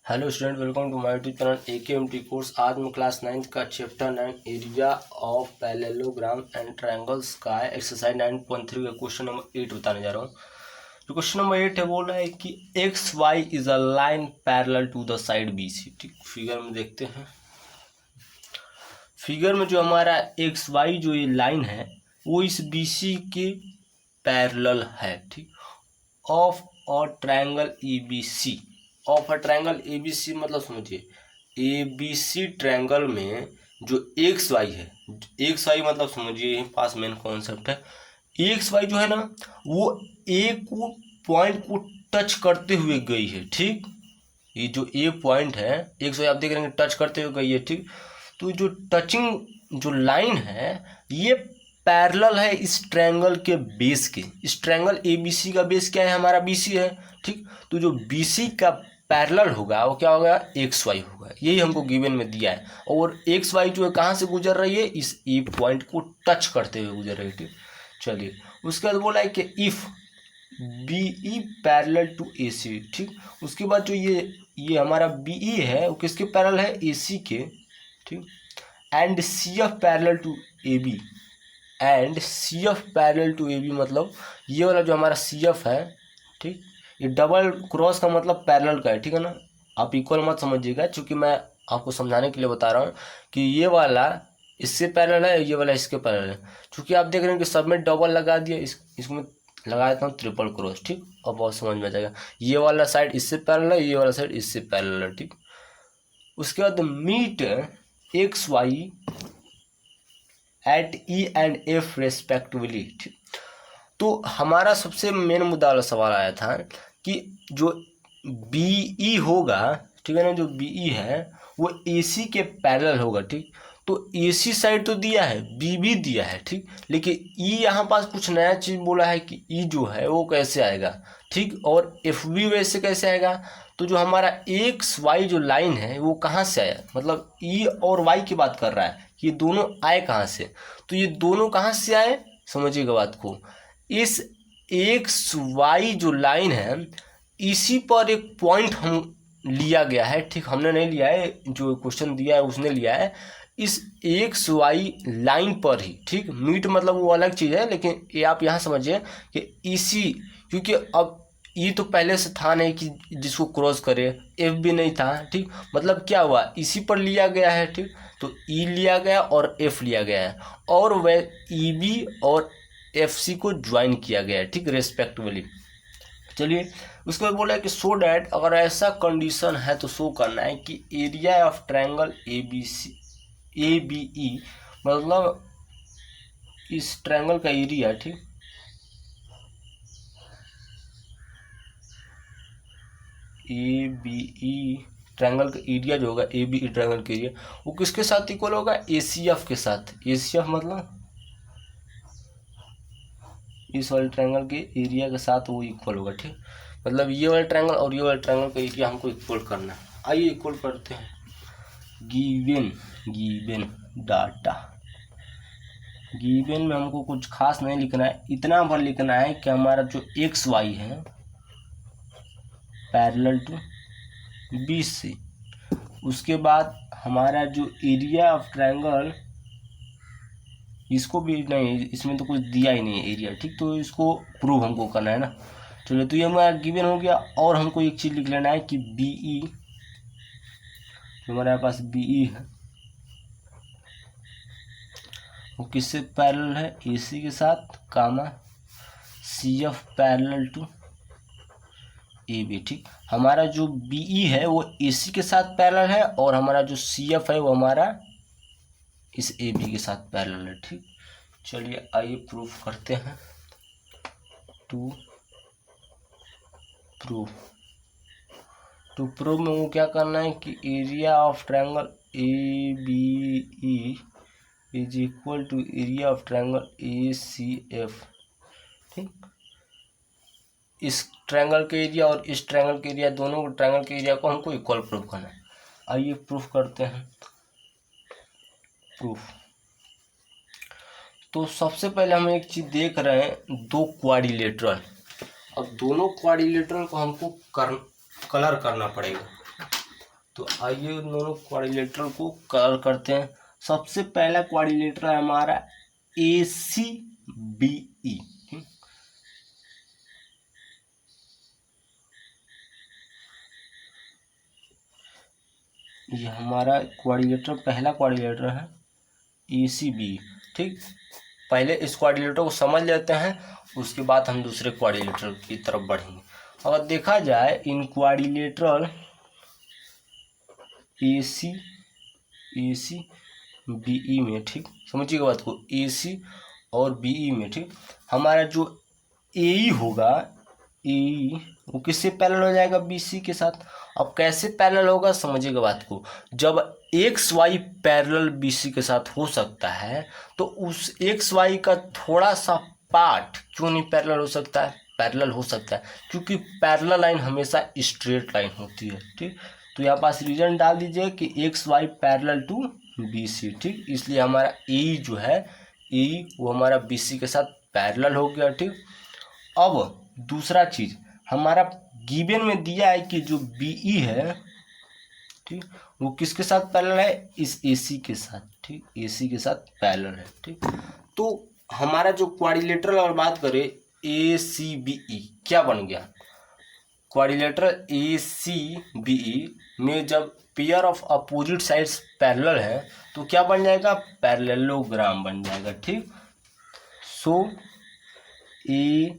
Hello student, welcome to my YouTube channel AKMT course. आज मैं class 9 का chapter 9 area of parallelogram and triangles का exercise 9.3 का question number 8 बताने जा रहा हूँ। जो क्वेश्चन नंबर 8 है बोल रहा है कि X Y is a line parallel to the side BC। ठीक, फिगर में देखते हैं। फिगर में जो हमारा एक्स वाई जो ये लाइन है वो इस BC के पैरेलल है। ठीक, ऑफ और triangle ABC। Of a triangle ABC मतलब समझिए ABC ट्रायंगल में जो एक्स वाई है, एक्स वाई मतलब समझिए पास मेन कॉन्सेप्ट है। एक्स वाई जो है ना वो ए को पॉइंट को टच करते हुए गई है। ठीक, ये जो ए पॉइंट है एक्स वाई आप देख रहे हैं टच करते हुए गई है। ठीक, तो जो टचिंग जो लाइन है ये पैरेलल है इस ट्रायंगल के बेस के। इस ट्रायंगल ABC का बेस क्या है? हमारा BC है। ठीक, तो जो BC का पैरेलल होगा वो क्या होगा? XY होगा। यही हमको गिवन में दिया है। और XY जो है कहाँ से गुजर रही है? इस E पॉइंट को टच करते हुए गुजर रही है। ठीक, चलिए उसके बाद बोला है कि if BE parallel to AC। ठीक, उसके बाद जो ये हमारा BE है वो किसके पैरेलल है? AC के। ठीक, and CF parallel to AB। And CF parallel to AB मतलब ये वाला जो हमारा CF है, ठीक, ये डबल क्रॉस का मतलब पैरेलल का है। ठीक है ना, आप इक्वल मत समझिएगा, क्योंकि मैं आपको समझाने के लिए बता रहा हूँ कि ये वाला इससे पैरेलल है, ये वाला इसके पैरेलल है। क्योंकि आप देख रहे हैं कि सब में डबल लगा दिया, इसमें लगा देता हूँ ट्रिपल क्रॉस। ठीक, और बहुत समझ में आ जाएगा। ये वाला साइड इससे पैरेलल है, ये वाला साइड इससे पैरेलल है। ठीक, उसके बाद meet XY at E and F respectively. ठीक, तो हमारा सबसे मेन मुद्दा वाला सवाल आया था कि जो BE होगा, ठीक है ना, जो BE है वो AC के पैरेलल होगा। ठीक, तो AC साइड तो दिया है, B भी दिया है। ठीक, लेकिन E यहाँ पास कुछ नया चीज़ बोला है कि E जो है वो कैसे आएगा। ठीक, और F भी वैसे कैसे आएगा? तो जो हमारा XY जो लाइन है वो कहाँ से आया? मतलब E और Y की बात कर रहा है, ये दोनों आए कहाँ से? तो ये दोनों कहाँ से आए समझिएगा बात को। इस XY जो लाइन है इसी पर एक पॉइंट हम लिया गया है। ठीक, हमने नहीं लिया है, जो क्वेश्चन दिया है उसने लिया है इस XY लाइन पर ही। ठीक, मीट मतलब वो अलग चीज़ है, लेकिन ये आप यहाँ समझिए कि इसी, क्योंकि अब ये तो पहले से था नहीं कि जिसको क्रॉस करे, F भी नहीं था। ठीक, मतलब क्या हुआ, इसी पर लिया गया है। ठीक, तो E लिया गया और F लिया गया है, और वह EB और FC को ज्वाइन किया गया है। ठीक, रेस्पेक्टिवली। चलिए उसके बाद बोला है कि सो डैट, अगर ऐसा कंडीशन है तो शो करना है कि एरिया ऑफ ट्रायंगल ABE मतलब इस ट्रायंगल का एरिया, ठीक, ABE ट्रायंगल का एरिया जो होगा, ABE ट्रायंगल का एरिया वो किसके साथ इक्वल होगा? ACF के साथ। ACF मतलब इस वाले ट्रायंगल के एरिया के साथ वो इक्वल होगा। ठीक, मतलब ये वाला ट्रायंगल और ये वाला ट्रायंगल का एरिया हमको इक्वल करना है। आइए इक्वल करते हैं। गिवन डाटा, गिवन में हमको कुछ खास नहीं लिखना है, इतना भर लिखना है कि हमारा जो XY है पैरेलल टू BC। उसके बाद हमारा जो एरिया ऑफ ट्रायंगल, इसको भी नहीं, इसमें तो कुछ दिया ही नहीं है एरिया। ठीक, तो इसको प्रूव हमको करना है ना। चलो, तो ये हमारा गिवन हो गया। और हमको एक चीज़ लिख लेना है कि BE, हमारे पास BE है वो किससे पैरेलल है? AC के साथ, कामा CF पैरेलल टू AB। ठीक, हमारा जो BE है वो AC के साथ पैरेलल है, और हमारा जो CF है वो हमारा इस AB के साथ पैरेलल है। ठीक, चलिए आइए प्रूफ करते हैं। टू प्रूफ में वो क्या करना है कि area of triangle ABE is equal to area of triangle ACF। ठीक, इस ट्रायंगल के एरिया और इस ट्रायंगल के एरिया, दोनों ट्रायंगल के एरिया को हमको इक्वल प्रूफ करना है। आइए प्रूफ करते हैं। प्रूफ, तो सबसे पहले हम एक चीज देख रहे हैं, दो क्वाड्रिलेटरल। अब दोनों क्वाड्रिलेटरल को हमको कलर करना पड़ेगा। तो आइए उन दोनों क्वाड्रिलेटरल को कलर करते हैं। सबसे पहला क्वाड्रिलेटरल है हमारा ACBE। ये हमारा क्वाड्रिलेटर, पहला क्वाड्रिलेटर है ACBE। ठीक, पहले इस क्वाड्रिलेटर को समझ लेते हैं, उसके बाद हम दूसरे क्वाड्रिलेटर की तरफ बढ़ेंगे। अगर देखा जाए इन क्वाड्रिलेटरल ACBE में, ठीक समझिएगा बात को, AC और BE में, ठीक हमारा जो AE होगा, AE वो किससे पैरेलल हो जाएगा? BC के साथ। अब कैसे पैरेलल होगा समझिएगा बात को, जब XY पैरेलल BC के साथ हो सकता है तो उस XY का थोड़ा सा पार्ट क्यों नहीं पैरेलल हो सकता है? पैरेलल हो सकता है क्योंकि पैरेलल लाइन हमेशा स्ट्रेट लाइन होती है। ठीक, तो यहाँ पास रीजन डाल दीजिए कि XY पैरेलल टू BC। ठीक, इसलिए हमारा AE जो है, AE वो हमारा BC के साथ पैरेलल हो गया। ठीक, अब दूसरा चीज हमारा गिवन में दिया है कि जो BE है, ठीक वो किसके साथ पैरेलल है? इस AC के साथ। ठीक, AC के साथ पैरेलल है। ठीक, तो हमारा जो क्वाड्रिलेटरल और बात करें ACBE क्या बन गया? क्वाड्रिलेटरल ACBE में जब pair of opposite sides parallel है तो क्या बन जाएगा? पैरेललोग्राम बन जाएगा। ठीक, सो ACBE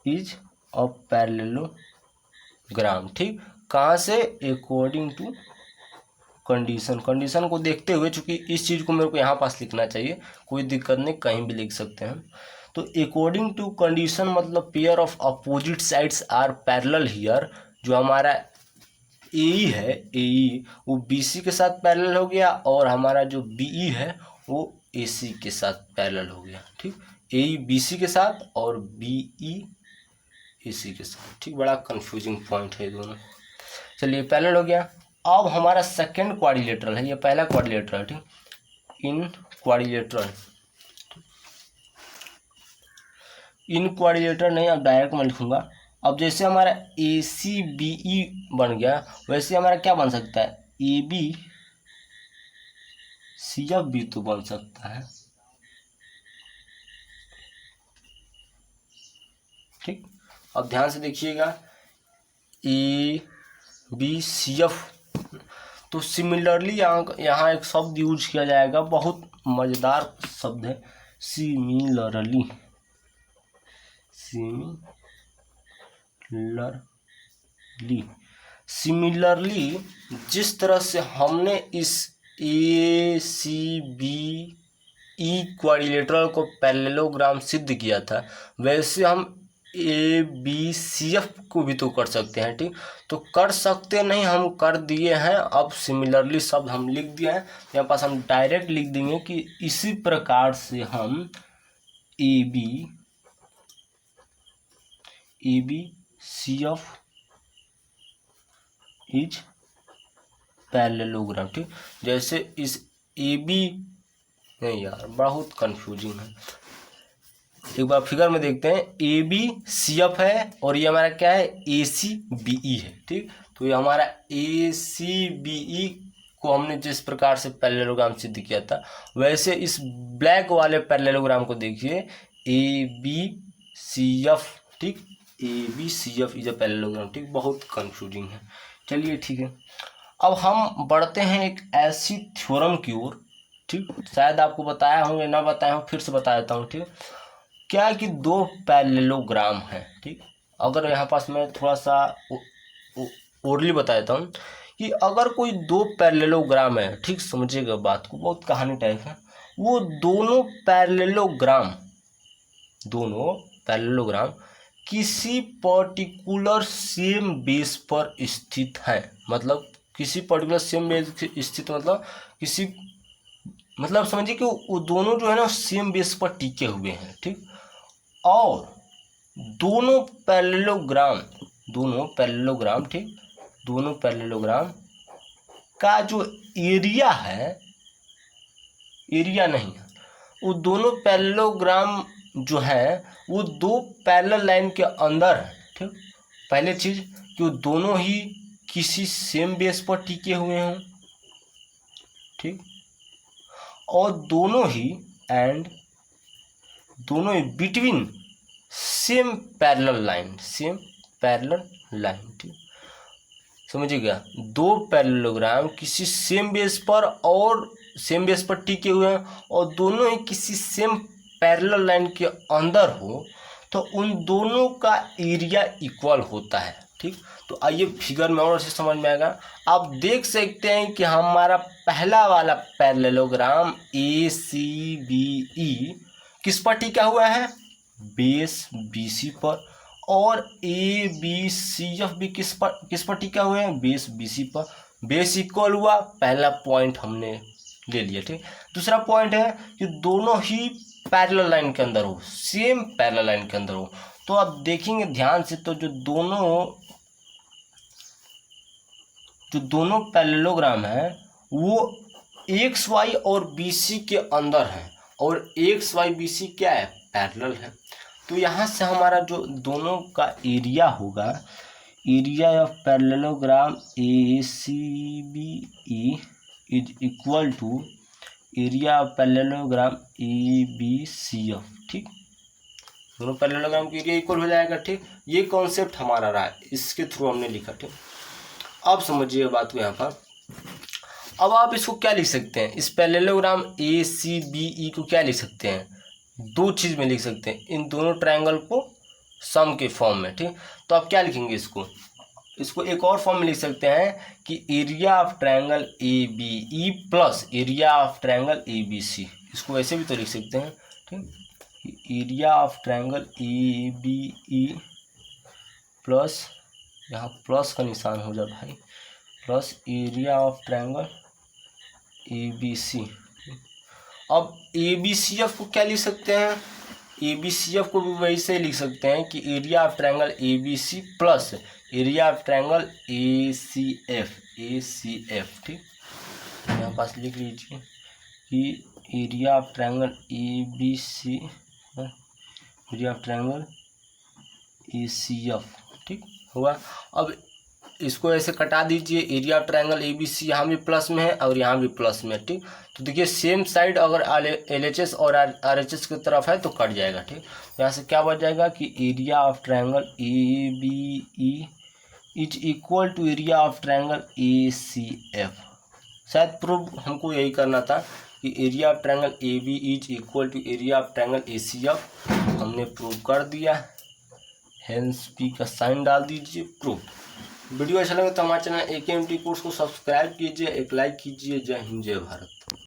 इज अ पैरेललोग्राम। ठीक, कहाँ से? According to condition. कंडीशन को देखते हुए, चूंकि इस चीज़ को मेरे को यहाँ पास लिखना चाहिए, कोई दिक्कत नहीं, कहीं भी लिख सकते हैं। तो अकॉर्डिंग टू कंडीशन मतलब pair of opposite sides are parallel here. जो हमारा AE है, AE वो BC के साथ पैरेलल हो गया और हमारा जो BE है वो AC के साथ पैरेलल हो गया। ठीक, AE BC के साथ और BE AC के साथ। ठीक, बड़ा कंफ्यूजिंग पॉइंट है दोनों। चलिए पैरेलल हो गया। अब हमारा सेकंड क्वाड्रिलेटरल है, ये पहला क्वाड्रिलेटरल। ठीक, इन क्वाड्रिलेटरल नहीं, अब डायरेक्ट मैं लिखूंगा। अब जैसे हमारा ACBE बन गया वैसे हमारा क्या बन सकता है? ABCF भी तो बन सकता है। ठीक, अब ध्यान से देखिएगा, ABCF। तो सिमिलरली यहाँ एक शब्द यूज किया जाएगा, बहुत मजेदार शब्द है, सिमिलरली। सिमिलरली जिस तरह से हमने इस ACBE क्वाड्रिलेटरल को पैरेललोग्राम सिद्ध किया था, वैसे हम ABCF को भी तो कर सकते हैं। ठीक, तो कर सकते नहीं, हम कर दिए हैं। अब सिमिलरली शब्द हम लिख दिए हैं, यहाँ पास हम डायरेक्ट लिख देंगे कि इसी प्रकार से हम ABCF इज पैरेललोग्राम। ठीक, जैसे इस AB, नहीं यार बहुत कंफ्यूजिंग है, एक बार फिगर में देखते हैं। ABCF है और ये हमारा क्या है? ACBE है। ठीक, तो ये हमारा ACBE को हमने जिस प्रकार से पैरेललोग्राम सिद्ध किया था, वैसे इस ब्लैक वाले पैरेललोग्राम को देखिए, ABCF। ठीक, ABCF इज अ पैरेललोग्राम। ठीक, बहुत कंफ्यूजिंग है। चलिए ठीक है, अब हम बढ़ते हैं एक ऐसी थ्योरम की ओर। ठीक, शायद आपको बताया हूँ या ना बताया हूँ, फिर से बता देता हूँ। ठीक, क्या है कि दो पैरेललोग्राम है। ठीक, अगर यहाँ पास मैं थोड़ा सा ओरली बता देता हूँ कि अगर कोई दो पैरेललोग्राम है, ठीक समझिएगा बात को, बहुत कहानी टाइप है, वो दोनों पैरेललोग्राम किसी पर्टिकुलर सेम बेस पर स्थित है। मतलब किसी पर्टिकुलर सेम बेस स्थित मतलब समझिए कि वो दोनों जो है ना सेम बेस पर टिके हुए हैं। ठीक, और दोनों पैरेललोग्राम का जो एरिया है, एरिया नहीं है, वो दोनों पैरेललोग्राम जो है वो दो पैरेलल लाइन के अंदर है। ठीक, पहले चीज कि वो दोनों ही किसी सेम बेस पर टिके हुए हों, ठीक, और दोनों ही बिटवीन सेम पैरेलल लाइन, ठीक, समझिएगा। दो पैरेललोग्राम किसी सेम बेस पर टिके हुए हैं और दोनों ही किसी सेम पैरेलल लाइन के अंदर हो तो उन दोनों का एरिया इक्वल होता है, ठीक। तो आइए फिगर में और से समझ में आएगा। आप देख सकते हैं कि हमारा पहला वाला पैरेललोग्राम ACBE किस पर टिका हुआ है, बेस BC पर, और ABCF भी किस पर टिका हुए हैं, बेस BC पर। बेस इक्वल हुआ, पहला पॉइंट हमने ले लिया, ठीक। दूसरा पॉइंट है कि दोनों ही पैरेलल लाइन के अंदर हो, सेम पैरेलल लाइन के अंदर हो। तो आप देखेंगे ध्यान से तो जो दोनों पैरेललोग्राम है वो XY और BC के अंदर है, और XY BC क्या है, पैरेलल है। तो यहाँ से हमारा जो दोनों का एरिया होगा, area of parallelogram ACBE is equal to area of parallelogram ABCF, ठीक। दोनों पैरेललोग्राम का एरिया इक्वल हो जाएगा, ठीक। ये कॉन्सेप्ट हमारा रहा है, इसके थ्रू हमने लिखा, ठीक। अब समझिए बात को यहाँ पर। अब आप इसको क्या लिख सकते हैं, इस पैरेललोग्राम ACBE को क्या लिख सकते हैं, दो चीज़ में लिख सकते हैं, इन दोनों ट्रायंगल को सम के फॉर्म में, ठीक। तो आप क्या लिखेंगे, इसको एक और फॉर्म में लिख सकते हैं कि area of triangle ABE plus area of triangle ABC। इसको ऐसे भी तो लिख सकते हैं, ठीक, area of triangle ABE plus, यहाँ प्लस का निशान हो जाए भाई, plus area of triangle ABC। अब ABCF को क्या लिख सकते हैं, ABCF को भी वैसे लिख सकते हैं कि area of triangle ABC plus area of triangle ACF, ठीक। यहाँ पास लिख लीजिए कि area of triangle ABC, area of triangle ACF, ठीक हुआ। अब इसको ऐसे कटा दीजिए, एरिया ऑफ ट्रायंगल ABC यहाँ भी प्लस में है और यहाँ भी प्लस में है, ठीक। तो देखिए सेम साइड अगर LHS और RHS की तरफ है तो कट जाएगा, ठीक। यहाँ से क्या बच जाएगा कि area of triangle ABE is equal to area of triangle ACF। शायद प्रूव हमको यही करना था कि area of triangle AB is equal to area of triangle ACF, हमने प्रूव कर दिया। हेंस P का साइन डाल दीजिए, प्रूव। वीडियो अच्छा लगे तो हमारे चैनल AKMT कोर्स को सब्सक्राइब कीजिए, एक लाइक कीजिए। जय हिंद, जय भारत।